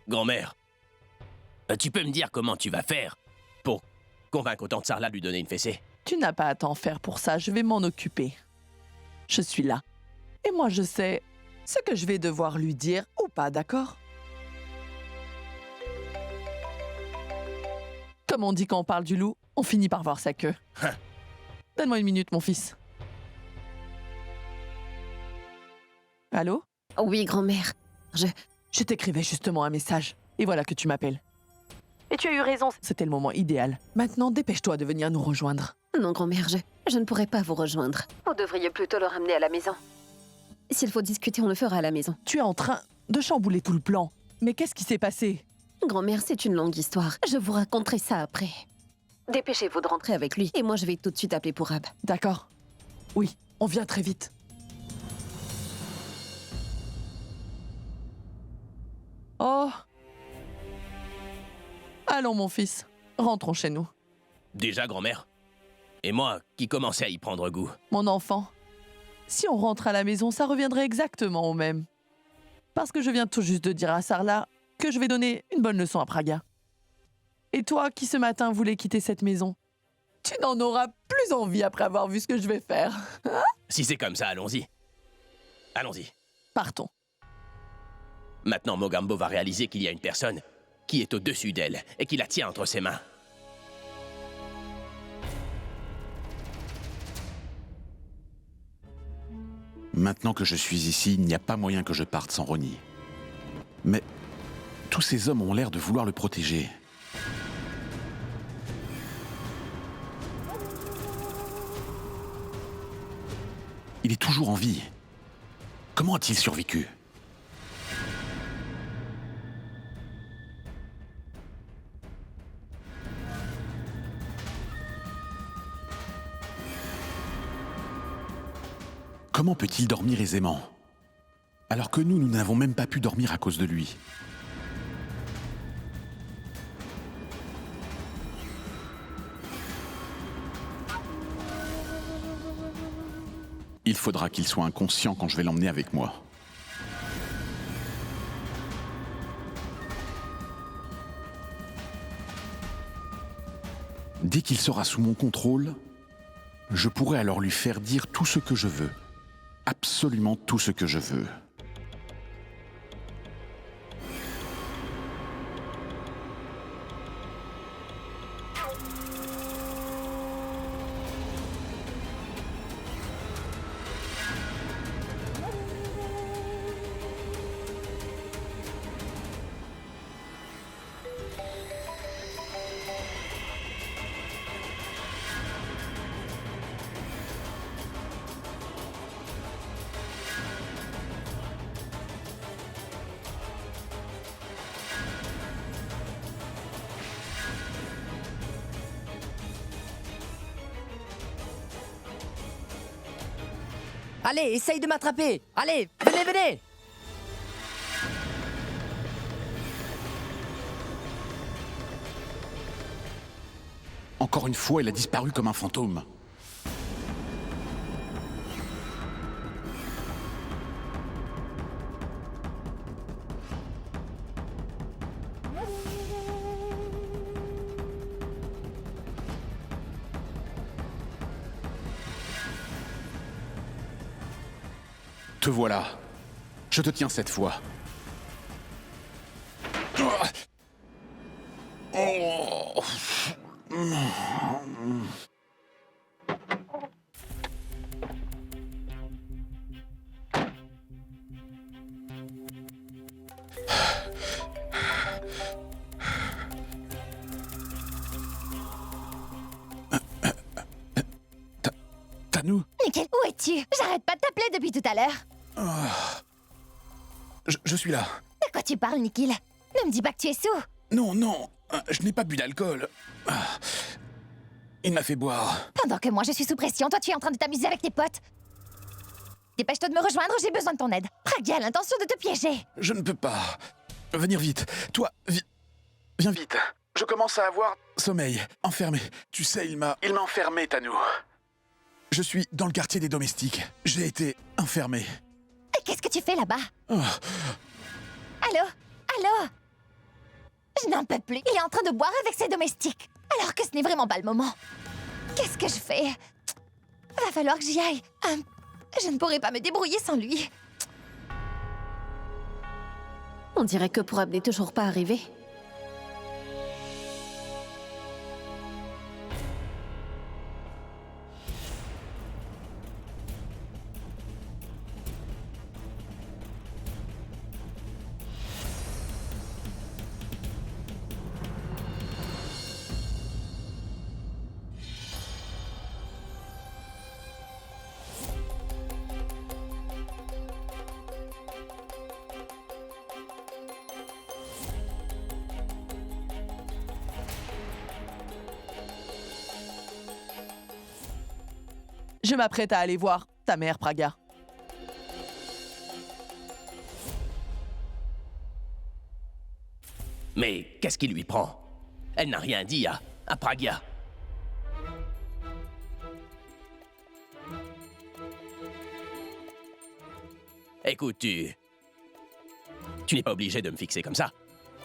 Grand-mère, tu peux me dire comment tu vas faire pour convaincre autant de Sarla de lui donner une fessée? Tu n'as pas à t'en faire pour ça, je vais m'en occuper. Je suis là. Et moi, je sais ce que je vais devoir lui dire ou pas, d'accord? Comme on dit quand on parle du loup, on finit par voir sa queue. Donne-moi une minute, mon fils. Allô? Oui, grand-mère. Je t'écrivais justement un message. Et voilà que tu m'appelles. Et tu as eu raison, c'était le moment idéal. Maintenant, dépêche-toi de venir nous rejoindre. Non, grand-mère, je ne pourrai pas vous rejoindre. Vous devriez plutôt le ramener à la maison. S'il faut discuter, on le fera à la maison. Tu es en train de chambouler tout le plan. Mais qu'est-ce qui s'est passé? Grand-mère, c'est une longue histoire. Je vous raconterai ça après. Dépêchez-vous de rentrer avec lui, et moi je vais tout de suite appeler Pourab. D'accord. Oui, on vient très vite. Oh. Allons, mon fils. Rentrons chez nous. Déjà, grand-mère? Et moi, qui commençais à y prendre goût. Mon enfant, si on rentre à la maison, ça reviendrait exactement au même. Parce que je viens tout juste de dire à Sarla que je vais donner une bonne leçon à Praga. Et toi, qui ce matin voulais quitter cette maison, tu n'en auras plus envie après avoir vu ce que je vais faire. Si c'est comme ça, allons-y. Allons-y. Partons. Maintenant, Mogambo va réaliser qu'il y a une personne qui est au-dessus d'elle et qui la tient entre ses mains. Maintenant que je suis ici, il n'y a pas moyen que je parte sans Ronnie. Mais tous ces hommes ont l'air de vouloir le protéger. Il est toujours en vie. Comment a-t-il survécu ? Comment peut-il dormir aisément? Alors que nous n'avons même pas pu dormir à cause de lui. Il faudra qu'il soit inconscient quand je vais l'emmener avec moi. Dès qu'il sera sous mon contrôle, je pourrai alors lui faire dire tout ce que je veux. Absolument tout ce que je veux. Allez, essaye de m'attraper! Allez, venez, venez! Encore une fois, il a disparu comme un fantôme. Te voilà. Je te tiens cette fois. Tanou, Nickel, où es-tu? J'arrête pas de t'appeler depuis tout à l'heure. je suis là. De quoi tu parles, Nikhil? Ne me dis pas que tu es sous. Non, non, je n'ai pas bu d'alcool. Il m'a fait boire. Pendant que moi je suis sous pression, toi tu es en train de t'amuser avec tes potes. Dépêche-toi de me rejoindre, j'ai besoin de ton aide. Praga a l'intention de te piéger. Je ne peux pas. Venir vite. Toi, viens vite. Je commence à avoir sommeil. Enfermé. Tu sais, il m'a enfermé, Tanou. Je suis dans le quartier des domestiques. J'ai été enfermé. Et qu'est-ce que tu fais là-bas? Oh, Allô? Allô? Je n'en peux plus. Il est en train de boire avec ses domestiques. Alors que ce n'est vraiment pas le moment. Qu'est-ce que je fais? Va falloir que j'y aille. Je ne pourrai pas me débrouiller sans lui. On dirait que Pourab n'est toujours pas arrivé. Je m'apprête à aller voir ta mère, Praga. Mais qu'est-ce qui lui prend? Elle n'a rien dit à Praga. Écoute, tu n'es pas obligé de me fixer comme ça.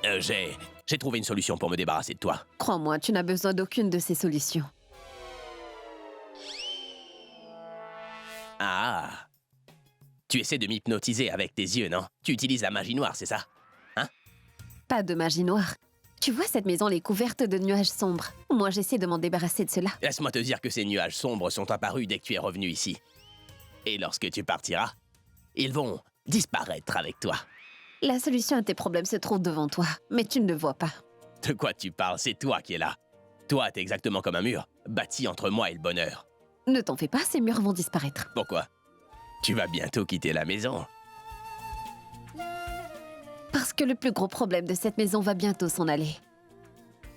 J'ai trouvé une solution pour me débarrasser de toi. Crois-moi, tu n'as besoin d'aucune de ces solutions. Ah. Tu essaies de m'hypnotiser avec tes yeux, non? Tu utilises la magie noire, c'est ça? Hein? Pas de magie noire. Tu vois, cette maison elle est couverte de nuages sombres. Moi, j'essaie de m'en débarrasser de cela. Laisse-moi te dire que ces nuages sombres sont apparus dès que tu es revenu ici. Et lorsque tu partiras, ils vont disparaître avec toi. La solution à tes problèmes se trouve devant toi, mais tu ne le vois pas. De quoi tu parles? C'est toi qui es là. Toi, t'es exactement comme un mur, bâti entre moi et le bonheur. Ne t'en fais pas, ces murs vont disparaître. Pourquoi? Tu vas bientôt quitter la maison. Parce que le plus gros problème de cette maison va bientôt s'en aller.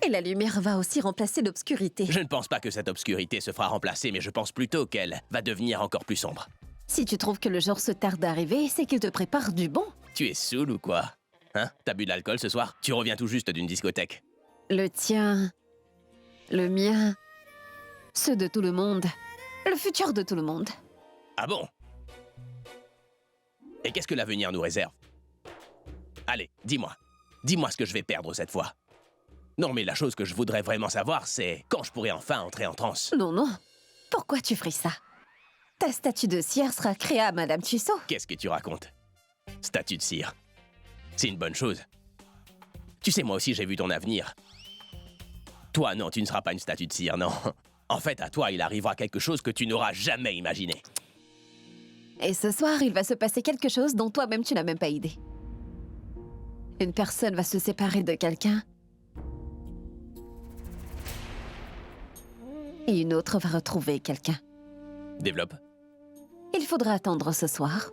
Et la lumière va aussi remplacer l'obscurité. Je ne pense pas que cette obscurité se fera remplacer, mais je pense plutôt qu'elle va devenir encore plus sombre. Si tu trouves que le jour se tarde d'arriver, c'est qu'il te prépare du bon. Tu es saoul ou quoi? Hein? T'as bu de l'alcool ce soir? Tu reviens tout juste d'une discothèque. Le tien, le mien, ceux de tout le monde, le futur de tout le monde. Ah bon? Et qu'est-ce que l'avenir nous réserve? Allez, dis-moi. Dis-moi ce que je vais perdre cette fois. Non, mais la chose que je voudrais vraiment savoir, c'est quand je pourrai enfin entrer en transe. Non, non. Pourquoi tu ferais ça? Ta statue de cire sera créée à Madame Tussaud. Qu'est-ce que tu racontes? Statue de cire. C'est une bonne chose. Tu sais, moi aussi, j'ai vu ton avenir. Toi, non, tu ne seras pas une statue de cire, non. En fait, à toi, il arrivera quelque chose que tu n'auras jamais imaginé. Et ce soir, il va se passer quelque chose dont toi-même tu n'as même pas idée. Une personne va se séparer de quelqu'un. Et une autre va retrouver quelqu'un. Développe. Il faudra attendre ce soir.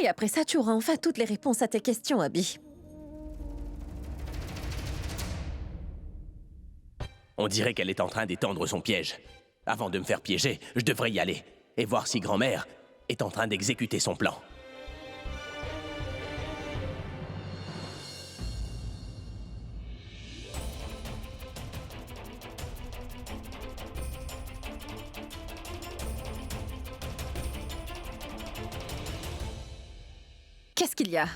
Et après ça, tu auras enfin toutes les réponses à tes questions, Abby. On dirait qu'elle est en train d'étendre son piège. Avant de me faire piéger, je devrais y aller et voir si grand-mère est en train d'exécuter son plan. Qu'est-ce qu'il y a?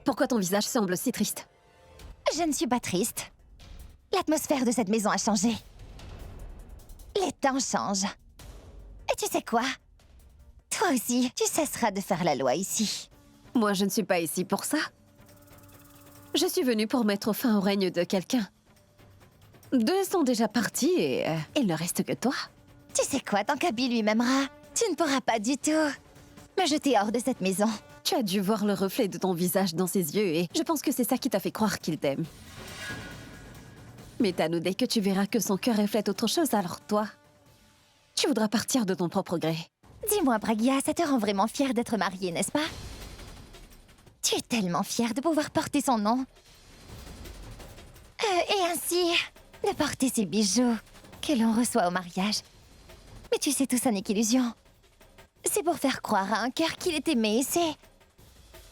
Pourquoi ton visage semble si triste? Je ne suis pas triste. L'atmosphère de cette maison a changé. Les temps changent. Et tu sais quoi? Toi aussi, tu cesseras de faire la loi ici. Moi, je ne suis pas ici pour ça. Je suis venue pour mettre fin au règne de quelqu'un. 2 sont déjà partis et il ne reste que toi. Tu sais quoi, tant qu'Abby lui m'aimera, tu ne pourras pas du tout me jeter hors de cette maison. Tu as dû voir le reflet de ton visage dans ses yeux et je pense que c'est ça qui t'a fait croire qu'il t'aime. Mais Tanou, dès que tu verras que son cœur reflète autre chose, alors toi, tu voudras partir de ton propre gré. Dis-moi, Pragia, ça te rend vraiment fière d'être mariée, n'est-ce pas? Tu es tellement fière de pouvoir porter son nom. Et ainsi, de porter ces bijoux que l'on reçoit au mariage. Mais tu sais, tout ça n'est qu'illusion. C'est pour faire croire à un cœur qu'il est aimé et c'est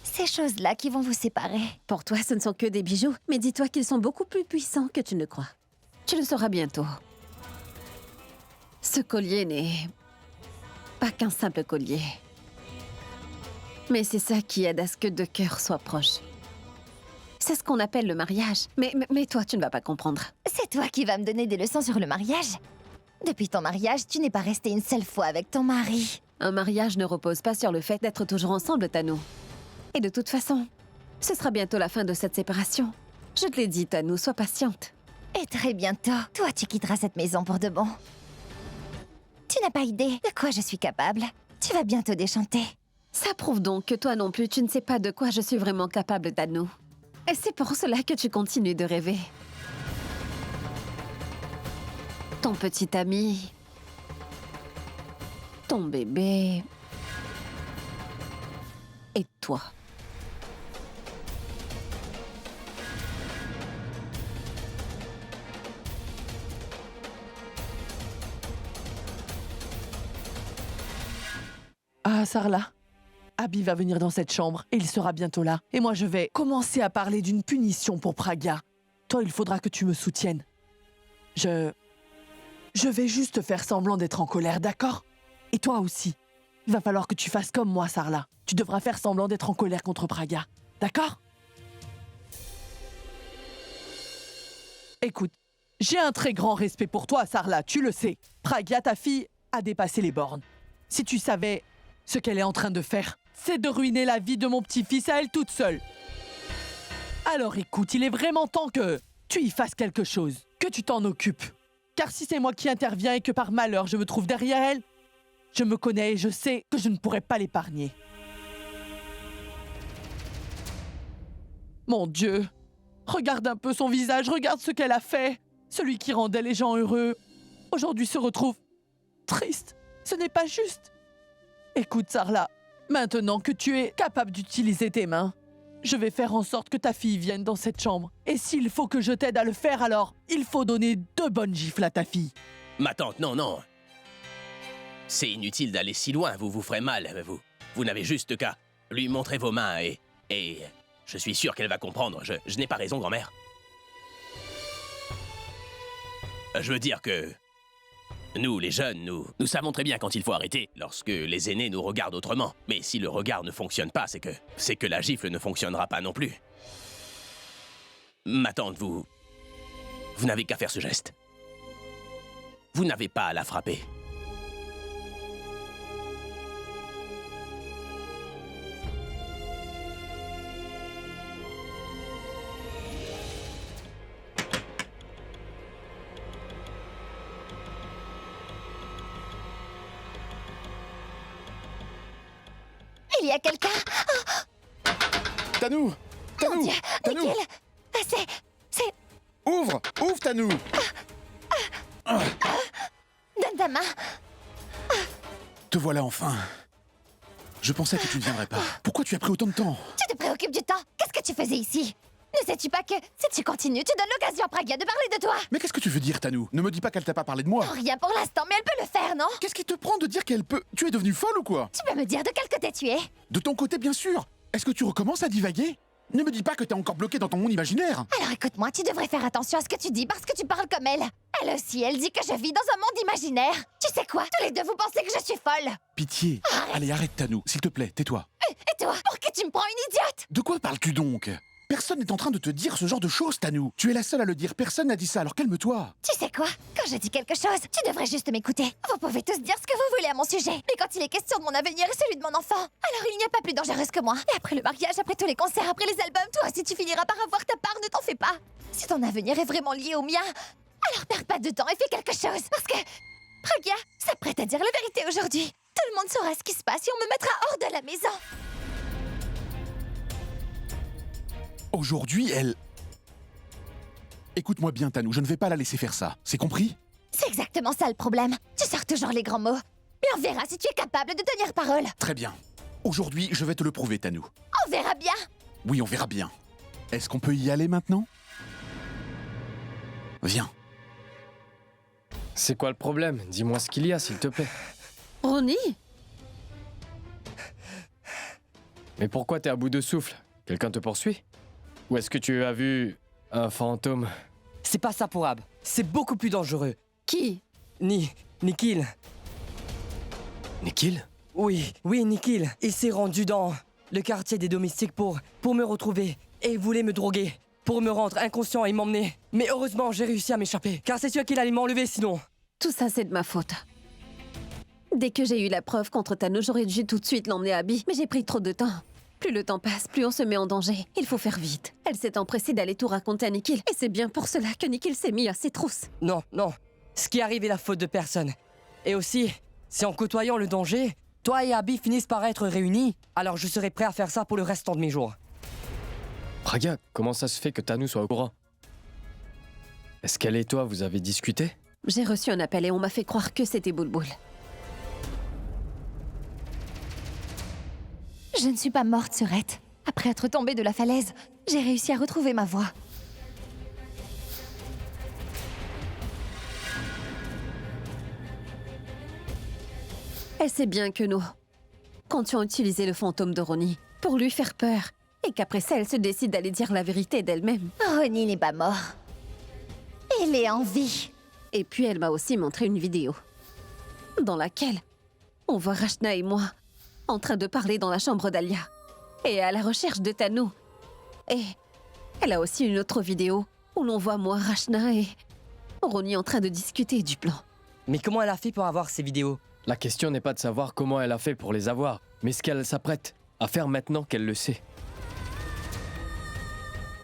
ces choses-là qui vont vous séparer. Pour toi, ce ne sont que des bijoux, mais dis-toi qu'ils sont beaucoup plus puissants que tu ne le crois. Tu le sauras bientôt. Ce collier n'est pas qu'un simple collier. Mais c'est ça qui aide à ce que deux cœurs soient proches. C'est ce qu'on appelle le mariage. Mais toi, tu ne vas pas comprendre. C'est toi qui vas me donner des leçons sur le mariage. Depuis ton mariage, tu n'es pas restée une seule fois avec ton mari. Un mariage ne repose pas sur le fait d'être toujours ensemble, Tanou. Et de toute façon, ce sera bientôt la fin de cette séparation. Je te l'ai dit, Tanou, sois patiente. Et très bientôt, toi, tu quitteras cette maison pour de bon. Tu n'as pas idée de quoi je suis capable. Tu vas bientôt déchanter. Ça prouve donc que toi non plus, tu ne sais pas de quoi je suis vraiment capable, Tanou. Et c'est pour cela que tu continues de rêver. Ton petit ami, ton bébé et toi. Ah, Sarla. Abby va venir dans cette chambre et il sera bientôt là. Et moi, je vais commencer à parler d'une punition pour Praga. Toi, il faudra que tu me soutiennes. Je vais juste faire semblant d'être en colère, d'accord? Et toi aussi. Il va falloir que tu fasses comme moi, Sarla. Tu devras faire semblant d'être en colère contre Praga. D'accord? Écoute, j'ai un très grand respect pour toi, Sarla, tu le sais. Praga, ta fille, a dépassé les bornes. Si tu savais ce qu'elle est en train de faire, c'est de ruiner la vie de mon petit-fils à elle toute seule. Alors écoute, il est vraiment temps que tu y fasses quelque chose, que tu t'en occupes. Car si c'est moi qui interviens et que par malheur je me trouve derrière elle, je me connais et je sais que je ne pourrai pas l'épargner. Mon Dieu, regarde un peu son visage, regarde ce qu'elle a fait. Celui qui rendait les gens heureux, aujourd'hui se retrouve triste. Ce n'est pas juste. Écoute, Sarla, maintenant que tu es capable d'utiliser tes mains, je vais faire en sorte que ta fille vienne dans cette chambre. Et s'il faut que je t'aide à le faire, alors il faut donner 2 bonnes gifles à ta fille. Ma tante, non, non. C'est inutile d'aller si loin, vous vous ferez mal, vous. Vous n'avez juste qu'à lui montrer vos mains et je suis sûr qu'elle va comprendre. Je n'ai pas raison, grand-mère. Je veux dire que nous, les jeunes, nous savons très bien quand il faut arrêter, lorsque les aînés nous regardent autrement. Mais si le regard ne fonctionne pas, c'est que la gifle ne fonctionnera pas non plus. Ma tante, vous n'avez qu'à faire ce geste. Vous n'avez pas à la frapper. Il y a quelqu'un. Tanou! Mon Tanou! Dieu, Tanou! Nikhil. C'est... Ouvre! Ouvre, Tanou! Donne ta main. Te voilà enfin. Je pensais que tu ne viendrais pas. Pourquoi tu as pris autant de temps? Tu te préoccupes du temps. Qu'est-ce que tu faisais ici? Ne sais-tu pas que, si tu continues, tu donnes l'occasion à Praga de parler de toi? Mais qu'est-ce que tu veux dire, Tanou? Ne me dis pas qu'elle t'a pas parlé de moi. Rien pour l'instant, mais elle peut le faire, non? Qu'est-ce qui te prend de dire qu'elle peut... Tu es devenue folle ou quoi? Tu peux me dire de quel côté tu es? De ton côté, bien sûr. Est-ce que tu recommences à divaguer? Ne me dis pas que t'es encore bloqué dans ton monde imaginaire. Alors écoute-moi, tu devrais faire attention à ce que tu dis parce que tu parles comme elle. Elle aussi, elle dit que je vis dans un monde imaginaire. Tu sais quoi? Tous les deux, vous pensez que je suis folle. Pitié. Allez, arrête, Tanou. S'il te plaît, tais-toi. Et toi, pour qui tu me prends une idiote? De quoi parles-tu donc? Personne n'est en train de te dire ce genre de choses, Tanou. Tu es la seule à le dire. Personne n'a dit ça, alors calme-toi. Tu sais quoi? Quand je dis quelque chose, tu devrais juste m'écouter. Vous pouvez tous dire ce que vous voulez à mon sujet. Mais quand il est question de mon avenir et celui de mon enfant, alors il n'y a pas plus dangereuse que moi. Et après le mariage, après tous les concerts, après les albums, toi aussi tu finiras par avoir ta part, ne t'en fais pas. Si ton avenir est vraiment lié au mien, alors perds pas de temps et fais quelque chose. Parce que Praga s'apprête à dire la vérité aujourd'hui. Tout le monde saura ce qui se passe et on me mettra hors de la maison. Aujourd'hui, elle... Écoute-moi bien, Tanou. Je ne vais pas la laisser faire ça. C'est compris? C'est exactement ça le problème. Tu sors toujours les grands mots. Mais on verra si tu es capable de tenir parole. Très bien. Aujourd'hui, je vais te le prouver, Tanou. On verra bien. Oui, on verra bien. Est-ce qu'on peut y aller maintenant? Viens. C'est quoi le problème? Dis-moi ce qu'il y a, s'il te plaît. Ronnie? Mais pourquoi t'es à bout de souffle? Quelqu'un te poursuit? Ou est-ce que tu as vu un fantôme? C'est pas ça pour Ab. C'est beaucoup plus dangereux. Qui? Nikhil. Nikhil? Oui, Nikhil. Il s'est rendu dans le quartier des domestiques pour me retrouver. Et il voulait me droguer, pour me rendre inconscient et m'emmener. Mais heureusement, j'ai réussi à m'échapper, car c'est sûr qu'il allait m'enlever sinon. Tout ça, c'est de ma faute. Dès que j'ai eu la preuve contre Tano, j'aurais dû tout de suite l'emmener à Abby, mais j'ai pris trop de temps. Plus le temps passe, plus on se met en danger. Il faut faire vite. Elle s'est empressée d'aller tout raconter à Nikhil, et c'est bien pour cela que Nikhil s'est mis à ses trousses. Non, non. Ce qui arrive est la faute de personne. Et aussi, si en côtoyant le danger, toi et Abby finissent par être réunis, alors je serai prêt à faire ça pour le restant de mes jours. Praga, comment ça se fait que Tanu soit au courant? Est-ce qu'elle et toi, vous avez discuté? J'ai reçu un appel et on m'a fait croire que c'était Boulboul. Je ne suis pas morte, Surette. Après être tombée de la falaise, j'ai réussi à retrouver ma voix. Elle sait bien que nous comptions utiliser le fantôme de Ronnie pour lui faire peur. Et qu'après ça, elle se décide d'aller dire la vérité d'elle-même. Ronnie n'est pas mort. Il est en vie. Et puis elle m'a aussi montré une vidéo dans laquelle on voit Rachna et moi en train de parler dans la chambre d'Alia et à la recherche de Tanu. Et elle a aussi une autre vidéo où l'on voit moi, Rachna et Ronnie en train de discuter du plan. Mais comment elle a fait pour avoir ces vidéos? La question n'est pas de savoir comment elle a fait pour les avoir, mais ce qu'elle s'apprête à faire maintenant qu'elle le sait.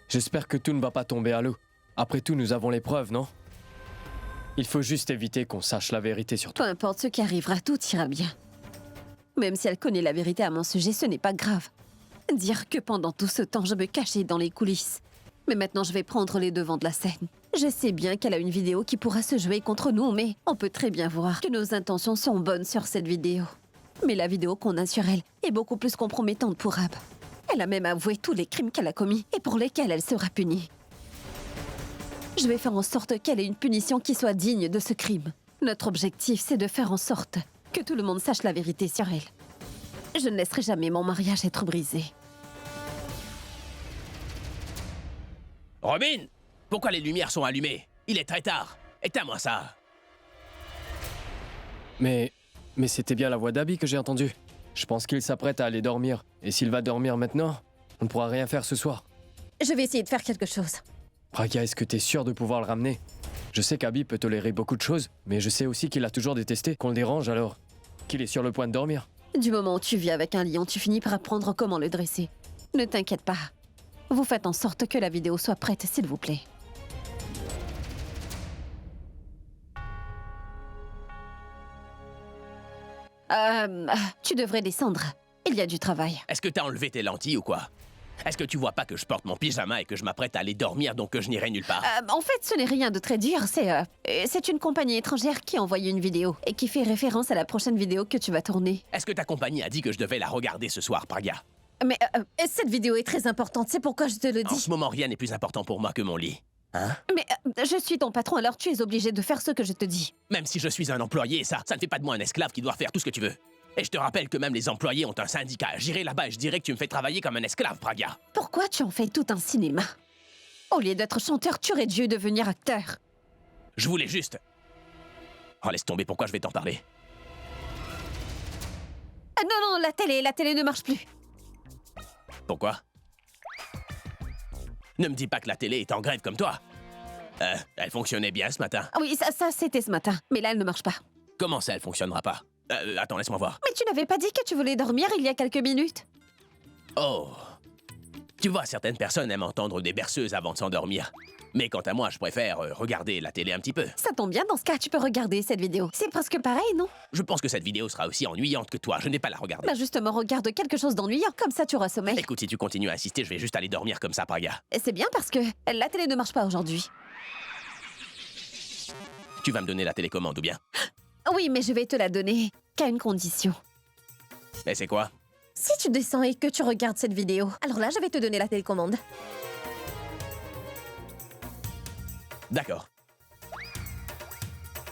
J'espère que tout ne va pas tomber à l'eau. Après tout, nous avons les preuves, non? Il faut juste éviter qu'on sache la vérité sur tout. Peu importe ce qui arrivera, tout ira bien. Même si elle connaît la vérité à mon sujet, ce n'est pas grave. Dire que pendant tout ce temps, je me cachais dans les coulisses. Mais maintenant, je vais prendre les devants de la scène. Je sais bien qu'elle a une vidéo qui pourra se jouer contre nous, mais on peut très bien voir que nos intentions sont bonnes sur cette vidéo. Mais la vidéo qu'on a sur elle est beaucoup plus compromettante pour Ab. Elle a même avoué tous les crimes qu'elle a commis et pour lesquels elle sera punie. Je vais faire en sorte qu'elle ait une punition qui soit digne de ce crime. Notre objectif, c'est de faire en sorte que tout le monde sache la vérité sur elle. Je ne laisserai jamais mon mariage être brisé. Robin, pourquoi les lumières sont allumées? Il est très tard. Éteins-moi ça. Mais c'était bien la voix d'Abby que j'ai entendue. Je pense qu'il s'apprête à aller dormir. Et s'il va dormir maintenant, on ne pourra rien faire ce soir. Je vais essayer de faire quelque chose. Praga, est-ce que t'es sûr de pouvoir le ramener? Je sais qu'Abby peut tolérer beaucoup de choses, mais je sais aussi qu'il a toujours détesté qu'on le dérange alors. Qu'il est sur le point de dormir. Du moment où tu vis avec un lion, tu finis par apprendre comment le dresser. Ne t'inquiète pas. Vous faites en sorte que la vidéo soit prête, s'il vous plaît. Tu devrais descendre. Il y a du travail. Est-ce que t'as enlevé tes lentilles ou quoi? Est-ce que tu vois pas que je porte mon pyjama et que je m'apprête à aller dormir, donc que je n'irai nulle part? En fait, ce n'est rien de très dur. C'est une compagnie étrangère qui a envoyé une vidéo et qui fait référence à la prochaine vidéo que tu vas tourner. Est-ce que ta compagnie a dit que je devais la regarder ce soir, Praga? Mais cette vidéo est très importante, c'est pourquoi je te le En dis. ce moment, rien n'est plus important pour moi que mon lit. Hein? Mais je suis ton patron, alors tu es obligé de faire ce que je te dis. Même si je suis un employé, ça ne fait pas de moi un esclave qui doit faire tout ce que tu veux. Et je te rappelle que même les employés ont un syndicat. J'irai là-bas et je dirai que tu me fais travailler comme un esclave, Praga. Pourquoi tu en fais tout un cinéma? Au lieu d'être chanteur, tu aurais dû devenir acteur. Je voulais juste... Oh, laisse tomber, pourquoi je vais t'en parler? Ah, non, la télé ne marche plus. Pourquoi? Ne me dis pas que la télé est en grève comme toi. Elle fonctionnait bien ce matin. Ah oui, ça c'était ce matin, mais là elle ne marche pas. Comment ça, elle fonctionnera pas? Attends, laisse-moi voir. Mais tu n'avais pas dit que tu voulais dormir il y a quelques minutes? Oh. Tu vois, certaines personnes aiment entendre des berceuses avant de s'endormir. Mais quant à moi, je préfère regarder la télé un petit peu. Ça tombe bien, dans ce cas, tu peux regarder cette vidéo. C'est presque pareil, non? Je pense que cette vidéo sera aussi ennuyante que toi, je n'ai pas la regarder. Bah justement, regarde quelque chose d'ennuyant, comme ça tu auras sommeil. Écoute, si tu continues à insister, je vais juste aller dormir comme ça, Praga. Et c'est bien parce que la télé ne marche pas aujourd'hui. Tu vas me donner la télécommande ou bien? Oui, mais je vais te la donner qu'à une condition. Et c'est quoi? Si tu descends et que tu regardes cette vidéo, alors là, je vais te donner la télécommande. D'accord.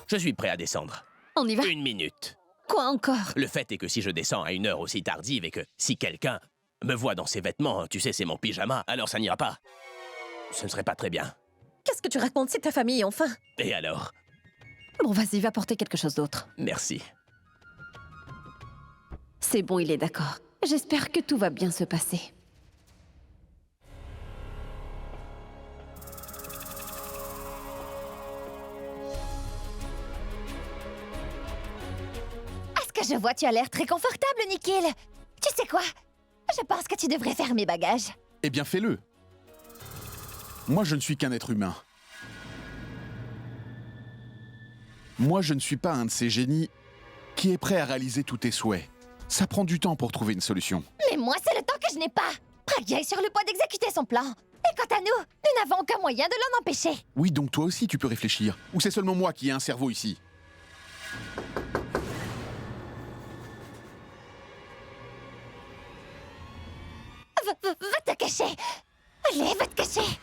Je suis prêt à descendre. On y va? 1 minute. Quoi encore? Le fait est que si je descends à une heure aussi tardive et que si quelqu'un me voit dans ses vêtements, tu sais, c'est mon pyjama, alors ça n'ira pas. Ce ne serait pas très bien. Qu'est-ce que tu racontes? C'est ta famille, enfin. Et alors? Bon, vas-y, va porter quelque chose d'autre. Merci. C'est bon, il est d'accord. J'espère que tout va bien se passer. À ce que je vois, tu as l'air très confortable, Nikhil. Tu sais quoi? Je pense que tu devrais faire mes bagages. Eh bien, fais-le. Moi, je ne suis qu'un être humain. Moi, je ne suis pas un de ces génies qui est prêt à réaliser tous tes souhaits. Ça prend du temps pour trouver une solution. Mais moi, c'est le temps que je n'ai pas. Pragya est sur le point d'exécuter son plan. Et quant à nous, nous n'avons aucun moyen de l'en empêcher. Oui, donc toi aussi, tu peux réfléchir. Ou c'est seulement moi qui ai un cerveau ici? Va te cacher. Allez, va te cacher.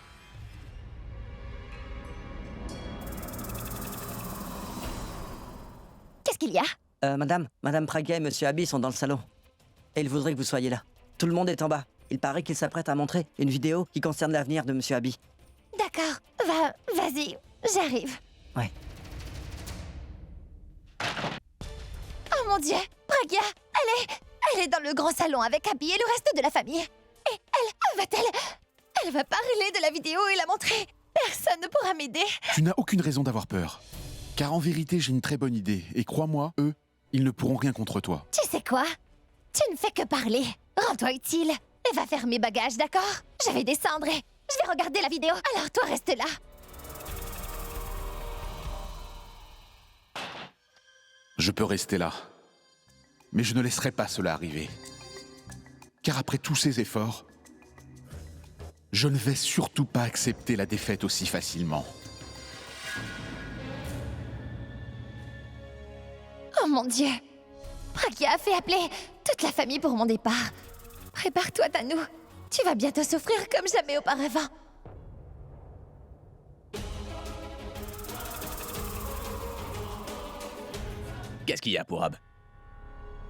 Qu'est-ce qu'il y a? Madame Pragya et Monsieur Abby sont dans le salon. Et ils voudraient que vous soyez là. Tout le monde est en bas. Il paraît qu'ils s'apprêtent à montrer une vidéo qui concerne l'avenir de Monsieur Abby. D'accord, vas-y, j'arrive. Ouais. Oh mon Dieu, Pragya, elle est dans le grand salon avec Abby et le reste de la famille. Et elle va parler de la vidéo et la montrer. Personne ne pourra m'aider. Tu n'as aucune raison d'avoir peur. Car en vérité, j'ai une très bonne idée. Et crois-moi, eux, ils ne pourront rien contre toi. Tu sais quoi? Tu ne fais que parler. Rends-toi utile et va faire mes bagages, d'accord? Je vais descendre et je vais regarder la vidéo. Alors toi, reste là. Je peux rester là. Mais je ne laisserai pas cela arriver. Car après tous ces efforts, je ne vais surtout pas accepter la défaite aussi facilement. Oh mon Dieu! Pragya a fait appeler toute la famille pour mon départ. Prépare-toi, Tanu. Tu vas bientôt souffrir comme jamais auparavant. Qu'est-ce qu'il y a, Purab?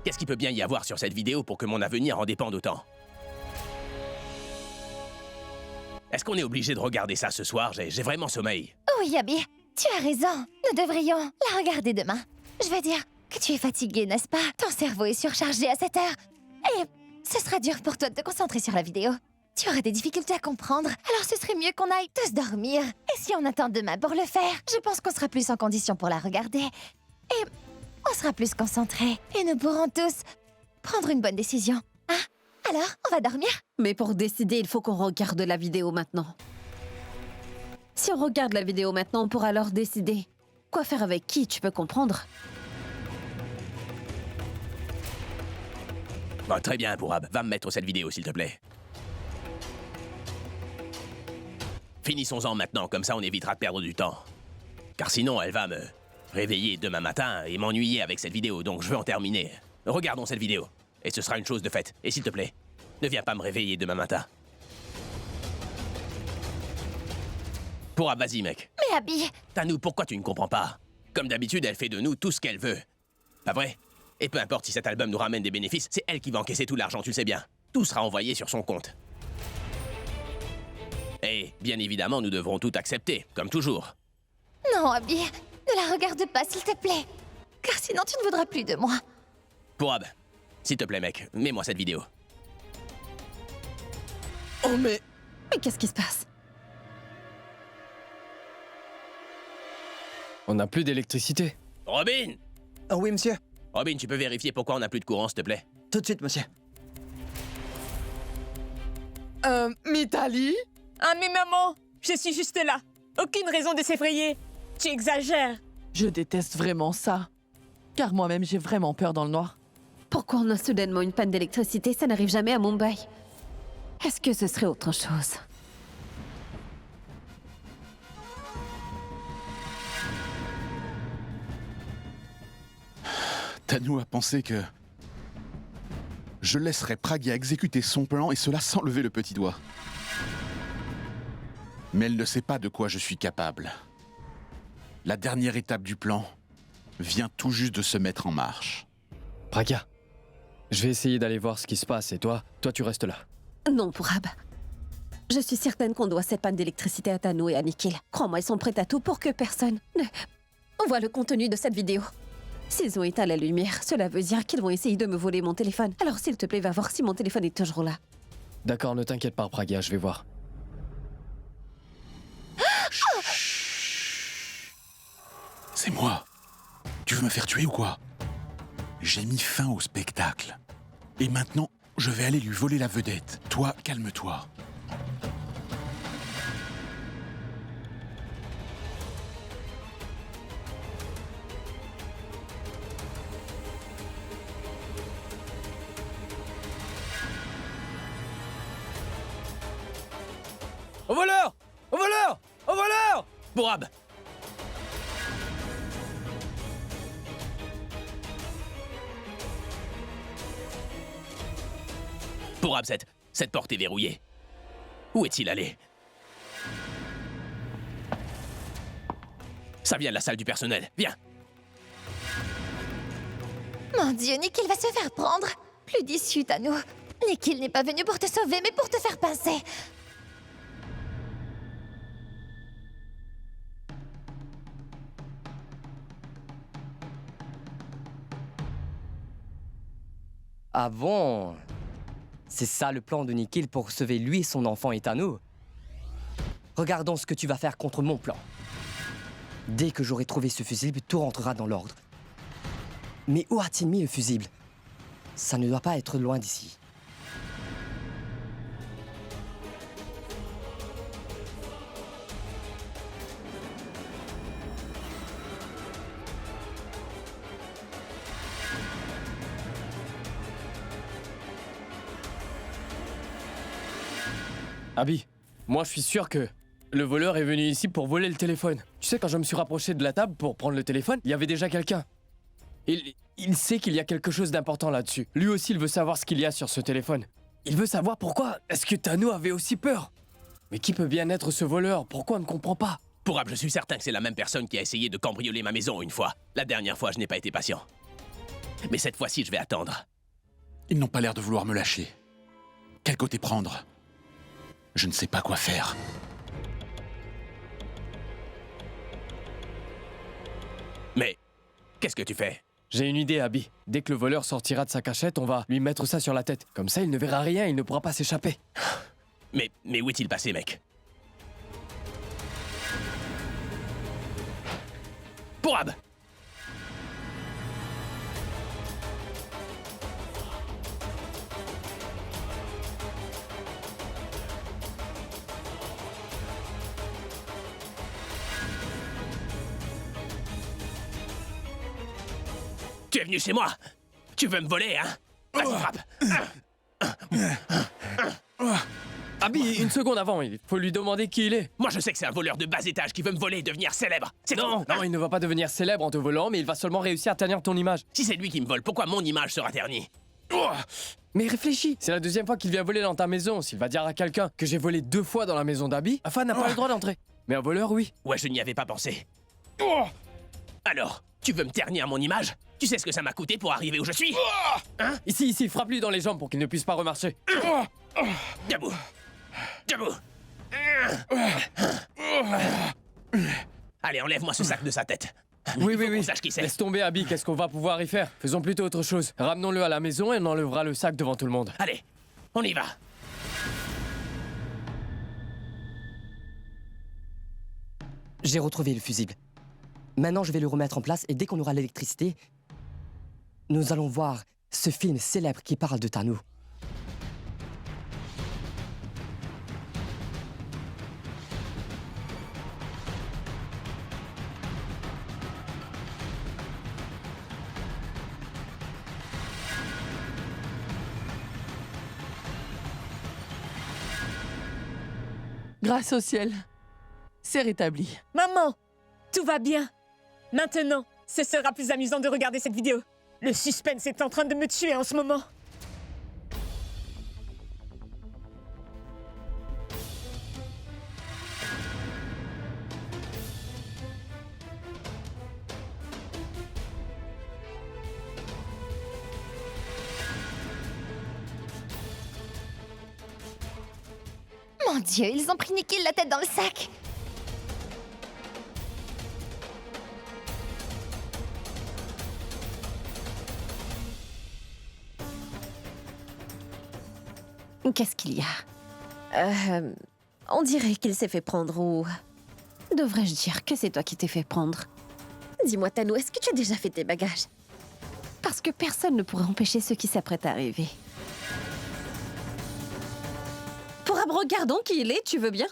Qu'est-ce qu'il peut bien y avoir sur cette vidéo pour que mon avenir en dépende autant? Est-ce qu'on est obligé de regarder ça ce soir? J'ai vraiment sommeil. Oui, Abby, tu as raison. Nous devrions la regarder demain. Je veux dire que tu es fatigué, n'est-ce pas? Ton cerveau est surchargé à cette heure. Et ce sera dur pour toi de te concentrer sur la vidéo. Tu auras des difficultés à comprendre, alors ce serait mieux qu'on aille tous dormir. Et si on attend demain pour le faire, je pense qu'on sera plus en condition pour la regarder. Et on sera plus concentrés. Et nous pourrons tous prendre une bonne décision. Hein? Alors, on va dormir? Mais pour décider, il faut qu'on regarde la vidéo maintenant. Si on regarde la vidéo maintenant, on pourra alors décider quoi faire avec qui, tu peux comprendre? Bon, très bien, Purab. Va me mettre cette vidéo, s'il te plaît. Finissons-en maintenant, comme ça on évitera de perdre du temps. Car sinon, elle va me réveiller demain matin et m'ennuyer avec cette vidéo, donc je veux en terminer. Regardons cette vidéo, et ce sera une chose de faite. Et s'il te plaît, ne viens pas me réveiller demain matin. Purab, vas-y, mec. Mais Abby, Tanu, pourquoi tu ne comprends pas? Comme d'habitude, elle fait de nous tout ce qu'elle veut. Pas vrai? Et peu importe si cet album nous ramène des bénéfices, c'est elle qui va encaisser tout l'argent, tu le sais bien. Tout sera envoyé sur son compte. Et, bien évidemment, nous devrons tout accepter, comme toujours. non, Abby, ne la regarde pas, s'il te plaît. Car sinon, tu ne voudras plus de moi. Purab, s'il te plaît, mec, mets-moi cette vidéo. Oh mais qu'est-ce qui se passe? On n'a plus d'électricité. Robin! Oh oui, monsieur. Robin, tu peux vérifier pourquoi on n'a plus de courant, s'il te plaît? Tout de suite, monsieur. Mitali? Ah mais maman, je suis juste là. Aucune raison de s'effrayer. Tu exagères. Je déteste vraiment ça. Car moi-même, j'ai vraiment peur dans le noir. Pourquoi on a soudainement une panne d'électricité? Ça n'arrive jamais à Mumbai. Est-ce que ce serait autre chose? Tanu a pensé que je laisserais Pragya exécuter son plan et cela sans lever le petit doigt. Mais elle ne sait pas de quoi je suis capable. La dernière étape du plan vient tout juste de se mettre en marche. Pragya, je vais essayer d'aller voir ce qui se passe et toi tu restes là. Non, Purab. Je suis certaine qu'on doit cette panne d'électricité à Tanu et à Nikhil. Crois-moi, ils sont prêts à tout pour que personne ne voit le contenu de cette vidéo. S'ils ont éteint la lumière, cela veut dire qu'ils vont essayer de me voler mon téléphone. Alors s'il te plaît, va voir si mon téléphone est toujours là. D'accord, ne t'inquiète pas, Praga, je vais voir. C'est moi. Tu veux me faire tuer ou quoi? J'ai mis fin au spectacle. Et maintenant, je vais aller lui voler la vedette. Toi, calme-toi. Au voleur! Au voleur! Au voleur! Bourab! Bourab, cette porte est verrouillée. Où est-il allé? Ça vient de la salle du personnel. Viens! Mon Dieu, Nikhil va se faire prendre. Plus d'issue à nous. Nikhil n'est pas venu pour te sauver, mais pour te faire pincer. Ah bon? C'est ça le plan de Nikhil pour sauver lui et son enfant Etano? Regardons ce que tu vas faire contre mon plan. Dès que j'aurai trouvé ce fusible, tout rentrera dans l'ordre. Mais où a-t-il mis le fusible? Ça ne doit pas être loin d'ici. Abby, moi je suis sûr que le voleur est venu ici pour voler le téléphone. Tu sais, quand je me suis rapproché de la table pour prendre le téléphone, il y avait déjà quelqu'un. Il sait qu'il y a quelque chose d'important là-dessus. Lui aussi, il veut savoir ce qu'il y a sur ce téléphone. Il veut savoir pourquoi est-ce que Tano avait aussi peur. Mais qui peut bien être ce voleur? Pourquoi on ne comprend pas? Bourab, je suis certain que c'est la même personne qui a essayé de cambrioler ma maison une fois. La dernière fois, je n'ai pas été patient. Mais cette fois-ci, je vais attendre. Ils n'ont pas l'air de vouloir me lâcher. Quel côté prendre? Je ne sais pas quoi faire. Mais qu'est-ce que tu fais? J'ai une idée, Abby. Dès que le voleur sortira de sa cachette, on va lui mettre ça sur la tête. Comme ça, il ne verra rien, il ne pourra pas s'échapper. Mais où est-il passé, mec? Bourab! Tu es venu chez moi? Tu veux me voler, hein? Vas-y, frappe! Abby, une seconde avant, il faut lui demander qui il est. Moi, je sais que c'est un voleur de bas étage qui veut me voler et devenir célèbre. C'est Non, tout, hein? non, il ne va pas devenir célèbre en te volant, mais il va seulement réussir à ternir ton image. Si c'est lui qui me vole, pourquoi mon image sera ternie? Mais réfléchis, c'est la deuxième fois qu'il vient voler dans ta maison. S'il va dire à quelqu'un que j'ai volé 2 fois dans la maison d'Abby, Afan n'a pas le droit d'entrer. Mais un voleur, oui. Ouais, je n'y avais pas pensé. Alors, tu veux me ternir mon image? Tu sais ce que ça m'a coûté pour arriver où je suis? Hein? Ici, frappe-lui dans les jambes pour qu'il ne puisse pas remarcher. Debout! Debout! Allez, enlève-moi ce sac de sa tête. Oui, Il faut oui, qu'on oui. sache qui c'est. Laisse tomber, Abby, qu'est-ce qu'on va pouvoir y faire? Faisons plutôt autre chose. Ramenons-le à la maison et on enlèvera le sac devant tout le monde. Allez, on y va. J'ai retrouvé le fusible. Maintenant, je vais le remettre en place et dès qu'on aura l'électricité, nous allons voir ce film célèbre qui parle de Tano. Grâce au ciel, c'est rétabli. Maman, tout va bien. Maintenant, ce sera plus amusant de regarder cette vidéo. Le suspense est en train de me tuer en ce moment. Mon Dieu, ils ont pris Nikhil la tête dans le sac. Qu'est-ce qu'il y a? On dirait qu'il s'est fait prendre ou... Devrais-je dire que c'est toi qui t'es fait prendre? Dis-moi, Tanou, est-ce que tu as déjà fait tes bagages? Parce que personne ne pourrait empêcher ceux qui s'apprêtent à arriver. Regardons qui il est, tu veux bien?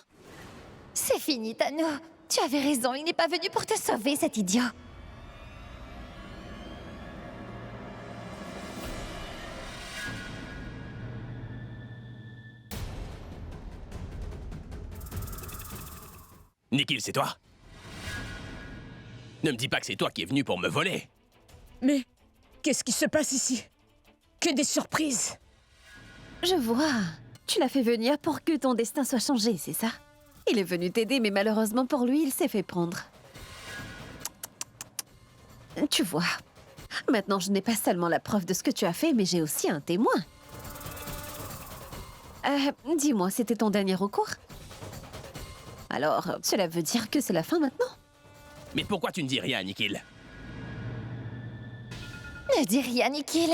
C'est fini, Tano. Tu avais raison, il n'est pas venu pour te sauver, cet idiot. Nikhil, c'est toi? Ne me dis pas que c'est toi qui es venu pour me voler. Mais qu'est-ce qui se passe ici? Que des surprises! Je vois. Tu l'as fait venir pour que ton destin soit changé, c'est ça? Il est venu t'aider, mais malheureusement pour lui, il s'est fait prendre. Tu vois, maintenant je n'ai pas seulement la preuve de ce que tu as fait, mais j'ai aussi un témoin. Dis-moi, c'était ton dernier recours? Alors, cela veut dire que c'est la fin maintenant? Mais pourquoi tu ne dis rien, Nikhil? Ne dis rien, Nikhil.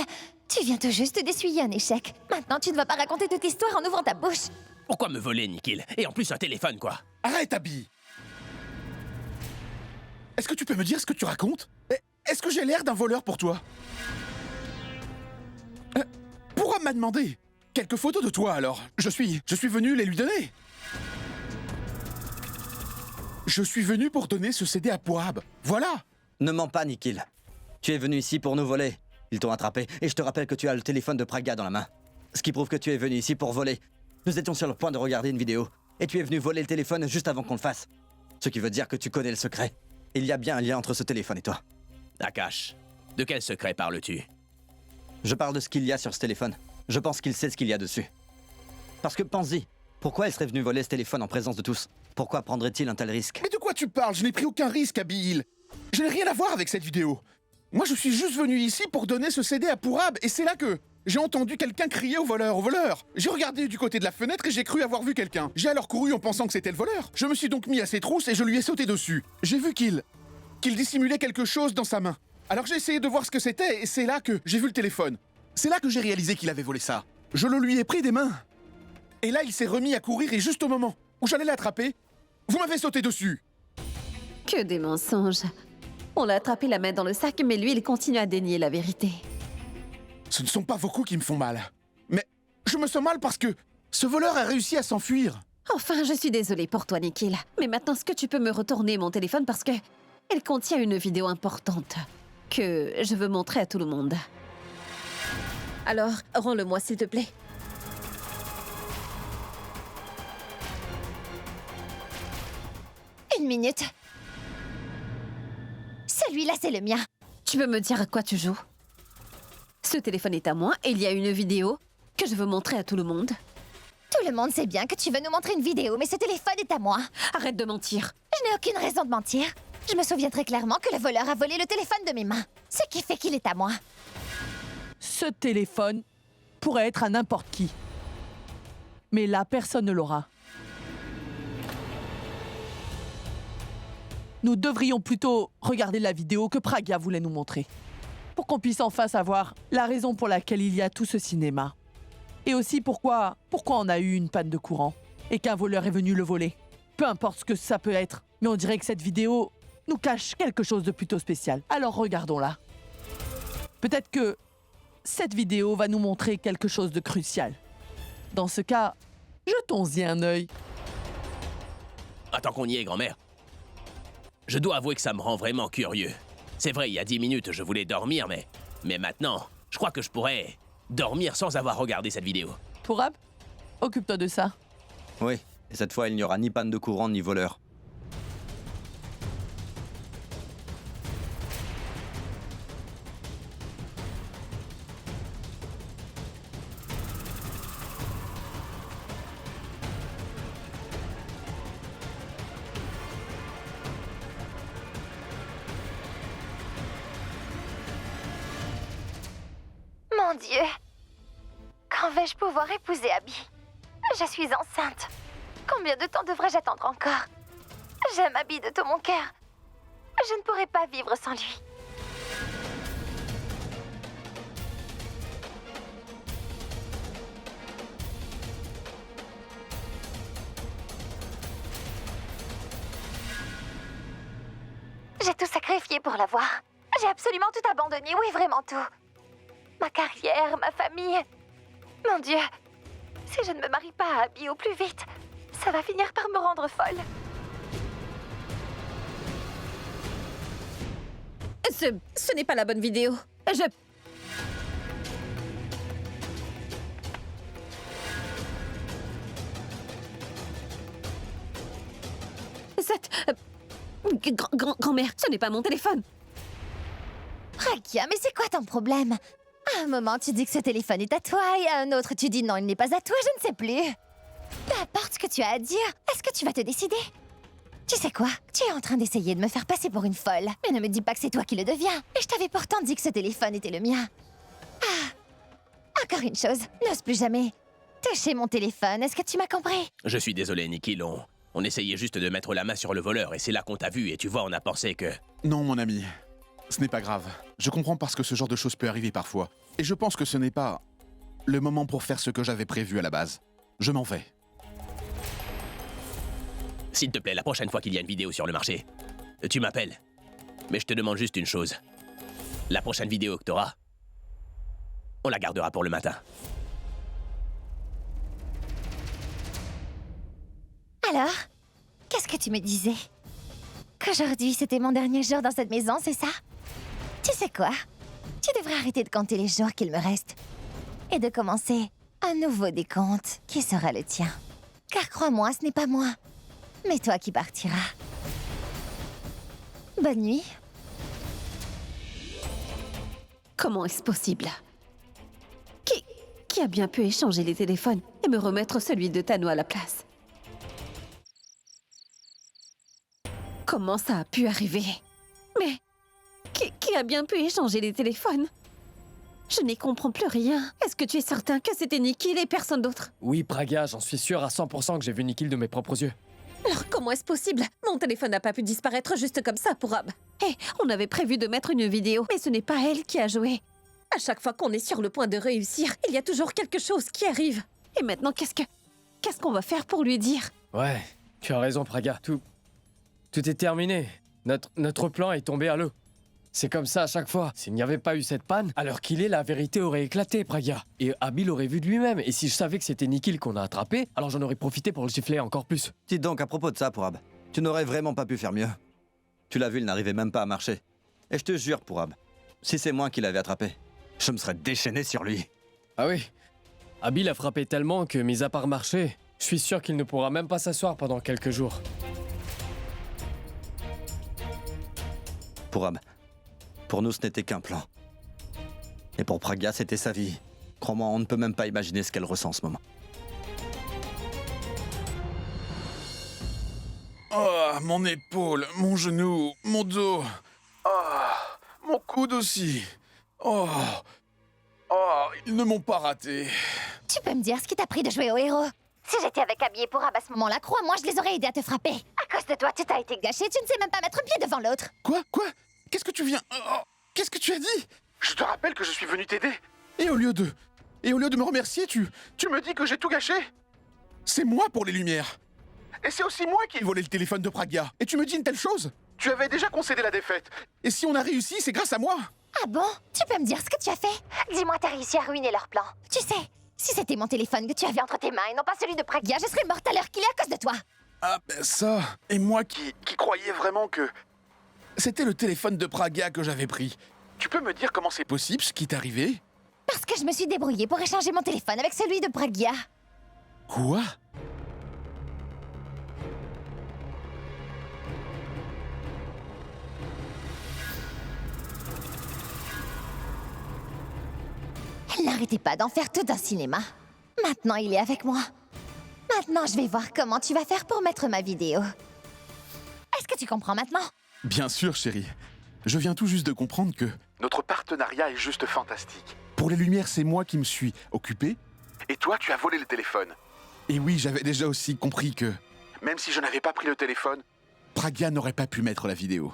Tu viens tout juste d'essuyer un échec. Maintenant, tu ne vas pas raconter toute l'histoire en ouvrant ta bouche. Pourquoi me voler, Nikhil? Et en plus un téléphone, quoi. Arrête, Abby! Est-ce que tu peux me dire ce que tu racontes? Est-ce que j'ai l'air d'un voleur pour toi? Pourquoi m'a demandé? Quelques photos de toi, alors. Je suis venu les lui donner. Je suis venu pour donner ce CD à Pourab. Voilà! Ne mens pas, Nikhil. Tu es venu ici pour nous voler. Ils t'ont attrapé, et je te rappelle que tu as le téléphone de Praga dans la main. Ce qui prouve que tu es venu ici pour voler. Nous étions sur le point de regarder une vidéo, et tu es venu voler le téléphone juste avant qu'on le fasse. Ce qui veut dire que tu connais le secret. Il y a bien un lien entre ce téléphone et toi. Akash, de quel secret parles-tu? Je parle de ce qu'il y a sur ce téléphone. Je pense qu'il sait ce qu'il y a dessus. Parce que pense-y, pourquoi il serait venu voler ce téléphone en présence de tous? Pourquoi prendrait-il un tel risque? Mais de quoi tu parles? Je n'ai pris aucun risque, Abby Hill. Je n'ai rien à voir avec cette vidéo. Moi, je suis juste venu ici pour donner ce CD à Pourab, et c'est là que j'ai entendu quelqu'un crier au voleur, au voleur. J'ai regardé du côté de la fenêtre et j'ai cru avoir vu quelqu'un. J'ai alors couru en pensant que c'était le voleur. Je me suis donc mis à ses trousses et je lui ai sauté dessus. J'ai vu qu'il dissimulait quelque chose dans sa main. Alors j'ai essayé de voir ce que c'était, et c'est là que j'ai vu le téléphone. C'est là que j'ai réalisé qu'il avait volé ça. Je le lui ai pris des mains. Et là, il s'est remis à courir, et juste au moment où j'allais l'attraper, vous m'avez sauté dessus. Que des mensonges. On l'a attrapé la main dans le sac, mais lui, il continue à dénier la vérité. Ce ne sont pas vos coups qui me font mal. Mais je me sens mal parce que ce voleur a réussi à s'enfuir. Enfin, je suis désolée pour toi, Nikhil. Mais maintenant, est-ce que tu peux me retourner mon téléphone parce que elle contient une vidéo importante que je veux montrer à tout le monde. Alors, rends-le-moi, s'il te plaît. Une minute. Celui-là, c'est le mien. Tu peux me dire à quoi tu joues? Ce téléphone est à moi et il y a une vidéo que je veux montrer à tout le monde. Tout le monde sait bien que tu veux nous montrer une vidéo, mais ce téléphone est à moi. Arrête de mentir. Je n'ai aucune raison de mentir. Je me souviens très clairement que le voleur a volé le téléphone de mes mains, ce qui fait qu'il est à moi. Ce téléphone pourrait être à n'importe qui. Mais là, personne ne l'aura. Nous devrions plutôt regarder la vidéo que Praga voulait nous montrer, pour qu'on puisse enfin savoir la raison pour laquelle il y a tout ce cinéma. Et aussi pourquoi on a eu une panne de courant et qu'un voleur est venu le voler. Peu importe ce que ça peut être, mais on dirait que cette vidéo nous cache quelque chose de plutôt spécial. Alors regardons-la. Peut-être que cette vidéo va nous montrer quelque chose de crucial. Dans ce cas, jetons-y un œil. Attends qu'on y est, grand-mère. Je dois avouer que ça me rend vraiment curieux. C'est vrai, il y a 10 minutes, je voulais dormir, mais maintenant, je crois que je pourrais dormir sans avoir regardé cette vidéo. Pourab, occupe-toi de ça. Oui, et cette fois, il n'y aura ni panne de courant ni voleur. Mon Dieu! Quand vais-je pouvoir épouser Abby? Je suis enceinte. Combien de temps devrais-je attendre encore? J'aime Abby de tout mon cœur. Je ne pourrais pas vivre sans lui. terrifiée pour la voir. J'ai absolument tout abandonné, oui, vraiment tout. Ma carrière, ma famille. Mon Dieu, si je ne me marie pas à Abby au plus vite, ça va finir par me rendre folle. Ce n'est pas la bonne vidéo. Cette... grand-mère, ce n'est pas mon téléphone. Pragya, mais c'est quoi ton problème? À un moment, tu dis que ce téléphone est à toi, et à un autre, tu dis non, il n'est pas à toi, je ne sais plus. Peu importe ce que tu as à dire, est-ce que tu vas te décider? Tu sais quoi? Tu es en train d'essayer de me faire passer pour une folle. Mais ne me dis pas que c'est toi qui le deviens. Et je t'avais pourtant dit que ce téléphone était le mien. Ah! Encore une chose, n'ose plus jamais toucher mon téléphone, est-ce que tu m'as compris? Je suis désolé, Nikki, on essayait juste de mettre la main sur le voleur et c'est là qu'on t'a vu et tu vois, on a pensé que... Non, mon ami. Ce n'est pas grave. Je comprends parce que ce genre de choses peut arriver parfois. Et je pense que ce n'est pas le moment pour faire ce que j'avais prévu à la base. Je m'en vais. S'il te plaît, la prochaine fois qu'il y a une vidéo sur le marché, tu m'appelles. Mais je te demande juste une chose. La prochaine vidéo que t'auras, on la gardera pour le matin. Alors, qu'est-ce que tu me disais? Qu'aujourd'hui, c'était mon dernier jour dans cette maison, c'est ça? Tu sais quoi? Tu devrais arrêter de compter les jours qu'il me reste. Et de commencer un nouveau décompte qui sera le tien. Car crois-moi, ce n'est pas moi, mais toi qui partiras. Bonne nuit. Comment est-ce possible? Qui a bien pu échanger les téléphones et me remettre celui de Tano à la place? Comment ça a pu arriver? Mais qui a bien pu échanger les téléphones? Je n'y comprends plus rien. Est-ce que tu es certain que c'était Nikhil et personne d'autre? Oui, Pragya, j'en suis sûr à 100% que j'ai vu Nikhil de mes propres yeux. Alors comment est-ce possible? Mon téléphone n'a pas pu disparaître juste comme ça pour Ab. Hé, on avait prévu de mettre une vidéo, mais ce n'est pas elle qui a joué. À chaque fois qu'on est sur le point de réussir, il y a toujours quelque chose qui arrive. Et maintenant, qu'est-ce qu'on va faire pour lui dire? Ouais, tu as raison, Pragya. Tout est terminé. Notre plan est tombé à l'eau. C'est comme ça à chaque fois. S'il n'y avait pas eu cette panne, alors qu'il est, la vérité aurait éclaté, Pragya. Et Abby l'aurait vu de lui-même. Et si je savais que c'était Nikhil qu'on a attrapé, alors j'en aurais profité pour le siffler encore plus. Dites donc à propos de ça, Pourab. Tu n'aurais vraiment pas pu faire mieux. Tu l'as vu, il n'arrivait même pas à marcher. Et je te jure, Pourab, si c'est moi qui l'avais attrapé, je me serais déchaîné sur lui. Ah oui. Abby l'a frappé tellement que, mis à part marcher, je suis sûr qu'il ne pourra même pas s'asseoir pendant quelques jours. Pourab, pour nous, ce n'était qu'un plan. Et pour Pragya, c'était sa vie. Crois-moi, on ne peut même pas imaginer ce qu'elle ressent en ce moment. Oh, mon épaule, mon genou, mon dos. Oh, mon coude aussi. Oh, ils ne m'ont pas raté. Tu peux me dire ce qui t'a pris de jouer au héros? Si j'étais avec Abby et Pourab à ce moment-là, crois-moi, je les aurais aidés à te frapper. À cause de toi, tout a été gâché, tu ne sais même pas mettre pied devant l'autre. Quoi? Qu'est-ce que tu viens... Oh, qu'est-ce que tu as dit? Je te rappelle que je suis venu t'aider. Et au lieu de me remercier, tu me dis que j'ai tout gâché? C'est moi pour les lumières. Et c'est aussi moi qui ai volé le téléphone de Pragya. Et tu me dis une telle chose? Tu avais déjà concédé la défaite. Et si on a réussi, c'est grâce à moi. Ah bon? Tu peux me dire ce que tu as fait? Dis-moi, t'as réussi à ruiner leur plan. Tu sais, si c'était mon téléphone que tu avais entre tes mains et non pas celui de Pragya, je serais morte à l'heure qu'il est à cause de toi. Ah ben ça... Et moi qui croyais vraiment que... C'était le téléphone de Pragya que j'avais pris. Tu peux me dire comment c'est possible, ce qui t'est arrivé? Parce que je me suis débrouillée pour échanger mon téléphone avec celui de Pragya. Quoi? Elle n'arrêtait pas d'en faire tout un cinéma. Maintenant, il est avec moi. Maintenant, je vais voir comment tu vas faire pour mettre ma vidéo. Est-ce que tu comprends maintenant? Bien sûr, chérie. Je viens tout juste de comprendre que... Notre partenariat est juste fantastique. Pour les lumières, c'est moi qui me suis occupé. Et toi, tu as volé le téléphone. Et oui, j'avais déjà aussi compris que... Même si je n'avais pas pris le téléphone, Pragya n'aurait pas pu mettre la vidéo.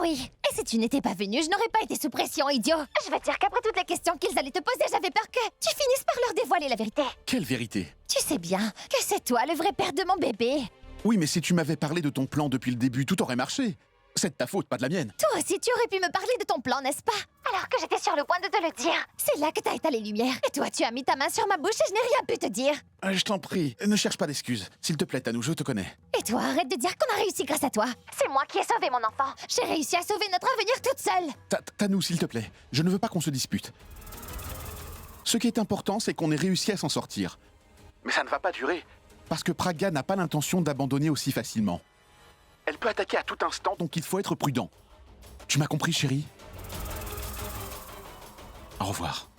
Oui, et si tu n'étais pas venu, je n'aurais pas été sous pression, idiot. Je veux dire qu'après toutes les questions qu'ils allaient te poser, j'avais peur que tu finisses par leur dévoiler la vérité. Quelle vérité? Tu sais bien que c'est toi le vrai père de mon bébé. Oui, mais si tu m'avais parlé de ton plan depuis le début, tout aurait marché. C'est de ta faute, pas de la mienne. Toi aussi, tu aurais pu me parler de ton plan, n'est-ce pas? Alors que j'étais sur le point de te le dire. C'est là que t'as étalé les lumières. Et toi, tu as mis ta main sur ma bouche et je n'ai rien pu te dire. Je t'en prie, ne cherche pas d'excuses. S'il te plaît, Tanou, je te connais. Et toi, arrête de dire qu'on a réussi grâce à toi. C'est moi qui ai sauvé mon enfant. J'ai réussi à sauver notre avenir toute seule. Tanou, s'il te plaît, je ne veux pas qu'on se dispute. Ce qui est important, c'est qu'on ait réussi à s'en sortir. Mais ça ne va pas durer. Parce que Praga n'a pas l'intention d'abandonner aussi facilement. Elle peut attaquer à tout instant, donc il faut être prudent. Tu m'as compris, chérie? Au revoir.